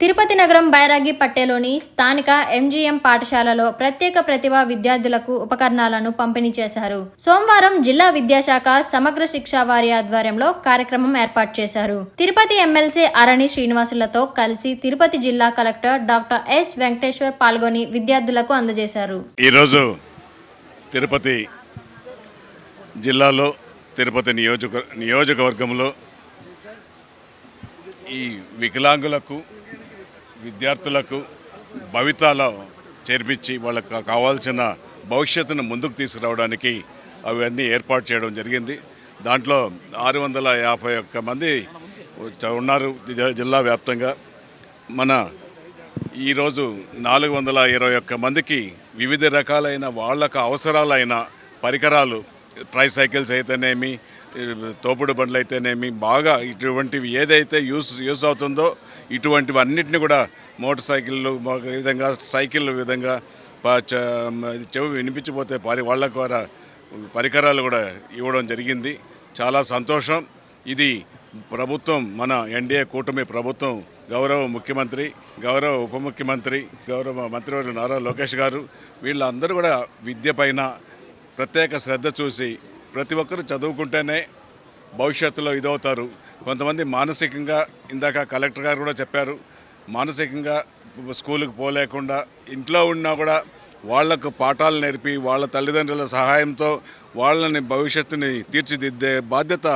తిరుపతి నగరం బైరాగి పట్టేలోని స్థానిక ఎంజీఎం పాఠశాలలో ప్రత్యేక ప్రతిభా విద్యార్థులకు ఉపకరణాలను పంపిణీ చేశారు. సోమవారం జిల్లా విద్యాశాఖ సమగ్ర శిక్షా వారి ఆధ్వర్యంలో కార్యక్రమం ఏర్పాటు చేశారు. తిరుపతి ఎమ్మెల్సీ అరణి శ్రీనివాసులతో కలిసి తిరుపతి జిల్లా కలెక్టర్ డాక్టర్ ఎస్ వెంకటేశ్వర్ పాల్గొని విద్యార్థులకు అందజేశారు. ఈరోజు తిరుపతి జిల్లాలో తిరుపతి నియోజకవర్గంలో ఈ వికలాంగులకు విద్యార్థులకు భవితాలో చేర్పించి వాళ్ళకు కావాల్సిన భవిష్యత్తును ముందుకు తీసుకురావడానికి అవన్నీ ఏర్పాటు చేయడం జరిగింది. దాంట్లో 651 మంది ఉన్నారు జిల్లా వ్యాప్తంగా. మన ఈరోజు 421 మందికి వివిధ రకాలైన వాళ్ళకు అవసరాలైన పరికరాలు, ట్రైసైకిల్స్ అయితేనేమి, తోపుడు బండ్లు అయితేనేమి, బాగా ఇటువంటివి ఏదైతే యూస్ అవుతుందో ఇటువంటివి అన్నిటిని కూడా మోటార్ సైకిళ్ళు విధంగా, సైకిళ్ళ విధంగా చెవి వినిపించిపోతే వాళ్ళ ద్వారా పరికరాలు కూడా ఇవ్వడం జరిగింది. చాలా సంతోషం. ఇది ప్రభుత్వం, మన ఎన్డీఏ కూటమి ప్రభుత్వం, గౌరవ ముఖ్యమంత్రి, గౌరవ ఉప ముఖ్యమంత్రి, గౌరవ మంత్రివర్యులు నారా లోకేష్ గారు వీళ్ళందరూ కూడా విద్య పైన ప్రత్యేక శ్రద్ధ చూసి ప్రతి ఒక్కరు చదువుకుంటేనే భవిష్యత్తులో ఇదవుతారు. కొంతమంది మానసికంగా, ఇందాక కలెక్టర్ గారు కూడా చెప్పారు, మానసికంగా స్కూలుకు పోలేకుండా ఇంట్లో ఉన్నా కూడా వాళ్లకు పాఠాలు నేర్పి వాళ్ళ తల్లిదండ్రుల సహాయంతో వాళ్ళని భవిష్యత్తుని తీర్చిదిద్దే బాధ్యత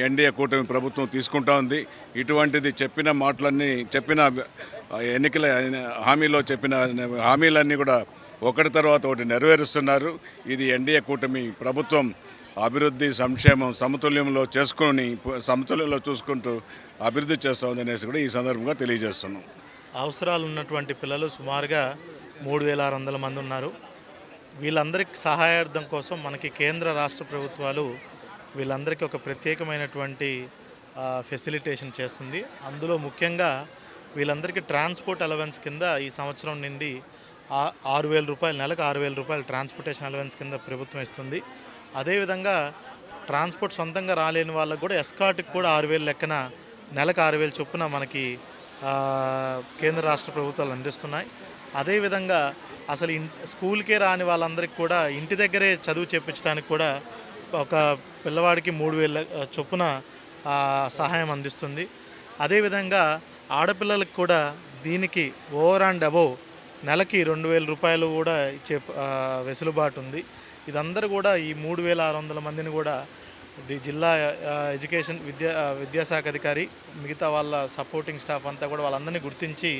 ఎన్డీఏ కూటమి ప్రభుత్వం తీసుకుంటా ఉంది. ఇటువంటిది చెప్పిన మాటలన్నీ, చెప్పిన ఎన్నికల హామీలో చెప్పిన హామీలన్నీ కూడా ఒకటి తర్వాత ఒకటి నెరవేరుస్తున్నారు. ఇది ఎన్డీఏ కూటమి ప్రభుత్వం అభివృద్ధి, సంక్షేమం సమతుల్యంలో చూసుకుంటూ అభివృద్ధి చేస్తుంది అనేసి కూడా ఈ సందర్భంగా తెలియజేస్తున్నాం. అవసరాలు ఉన్నటువంటి పిల్లలు సుమారుగా 3600 మంది ఉన్నారు. వీళ్ళందరికీ సహాయార్థం కోసం మనకి కేంద్ర రాష్ట్ర ప్రభుత్వాలు వీళ్ళందరికీ ఒక ప్రత్యేకమైనటువంటి ఫెసిలిటేషన్ చేస్తుంది. అందులో ముఖ్యంగా వీళ్ళందరికీ ట్రాన్స్పోర్ట్ అలవెన్స్ కింద ఈ సంవత్సరం నుండి 6000 రూపాయలు, నెలకు 6000 రూపాయలు ట్రాన్స్పోర్టేషన్ అలవెన్స్ కింద ప్రభుత్వం ఇస్తుంది. అదేవిధంగా ట్రాన్స్పోర్ట్ సొంతంగా రాలేని వాళ్ళకు కూడా ఎస్కాట్కి కూడా 6000 లెక్కన నెలకు 6000 చొప్పున మనకి కేంద్ర రాష్ట్ర ప్రభుత్వాలు అందిస్తున్నాయి. అదేవిధంగా అసలు స్కూల్కే రాని వాళ్ళందరికీ కూడా ఇంటి దగ్గరే చదువు చెప్పించడానికి కూడా ఒక పిల్లవాడికి 3000 చొప్పున సహాయం అందిస్తుంది. అదేవిధంగా ఆడపిల్లలకు కూడా దీనికి ఓవర్ అండ్ అబోవ్ నెలకి 2000 రూపాయలు కూడా ఇచ్చే వెసులుబాటు ఉంది. ఇదందరూ కూడా ఈ 3600 మందిని కూడా జిల్లా ఎడ్యుకేషన్ విద్యాశాఖ అధికారి, మిగతా వాళ్ళ సపోర్టింగ్ స్టాఫ్ అంతా కూడా వాళ్ళందరినీ గుర్తించి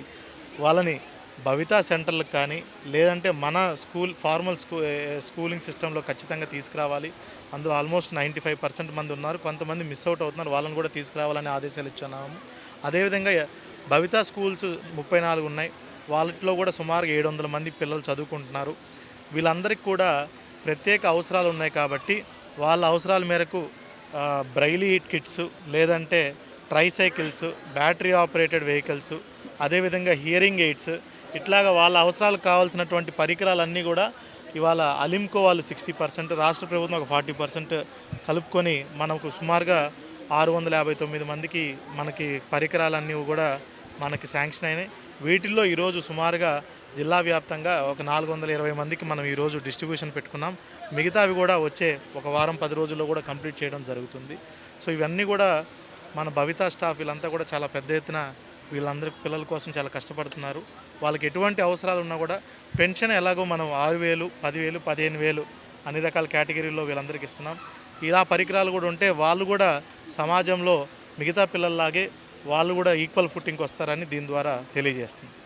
వాళ్ళని భవితా సెంటర్లకు కానీ, లేదంటే మన ఫార్మల్ స్కూలింగ్ సిస్టంలో ఖచ్చితంగా తీసుకురావాలి. అందులో ఆల్మోస్ట్ 95% మంది ఉన్నారు. కొంతమంది మిస్ అవుట్ అవుతున్నారు. వాళ్ళని కూడా తీసుకురావాలని ఆదేశాలు ఇచ్చున్నాము. అదేవిధంగా భవితా స్కూల్స్ 34 ఉన్నాయి. వాళ్ళలో కూడా సుమారు 700 మంది పిల్లలు చదువుకుంటున్నారు. వీళ్ళందరికీ కూడా ప్రత్యేక అవసరాలు ఉన్నాయి కాబట్టి వాళ్ళ అవసరాల మేరకు బ్రైలీ కిట్స్, లేదంటే ట్రైసైకిల్స్, బ్యాటరీ ఆపరేటెడ్ వెహికల్స్, అదేవిధంగా హియరింగ్ ఎయిడ్స్, ఇట్లాగా వాళ్ళ అవసరాలకు కావాల్సినటువంటి పరికరాలన్నీ కూడా ఇవాళ అలింకో వాళ్ళు 60%, రాష్ట్ర ప్రభుత్వం ఒక 40% కలుపుకొని మనకు సుమారుగా 659 మందికి మనకి పరికరాలన్నీ కూడా మనకి శాంక్షన్ అయినాయి. వీటిల్లో ఈరోజు సుమారుగా జిల్లా వ్యాప్తంగా ఒక 420 మందికి మనం ఈరోజు డిస్ట్రిబ్యూషన్ పెట్టుకున్నాం. మిగతావి కూడా వచ్చే ఒక వారం 10 రోజుల్లో కూడా కంప్లీట్ చేయడం జరుగుతుంది. సో ఇవన్నీ కూడా మన భవితా స్టాఫ్ వీళ్ళంతా కూడా చాలా పెద్ద ఎత్తున వీళ్ళందరి పిల్లల కోసం చాలా కష్టపడుతున్నారు. వాళ్ళకి ఎటువంటి అవసరాలు ఉన్నా కూడా పెన్షన్ ఎలాగో మనం 6000, 10,000, 15,000 అన్ని రకాల కేటగిరీల్లో వీళ్ళందరికీ ఇస్తున్నాం. ఇలా పరికరాలు కూడా ఉంటే వాళ్ళు కూడా సమాజంలో మిగతా పిల్లల్లాగే వాళ్ళు కూడా ఈక్వల్ ఫుట్టింగ్కి వస్తారని దీని ద్వారా తెలియజేస్తుంది.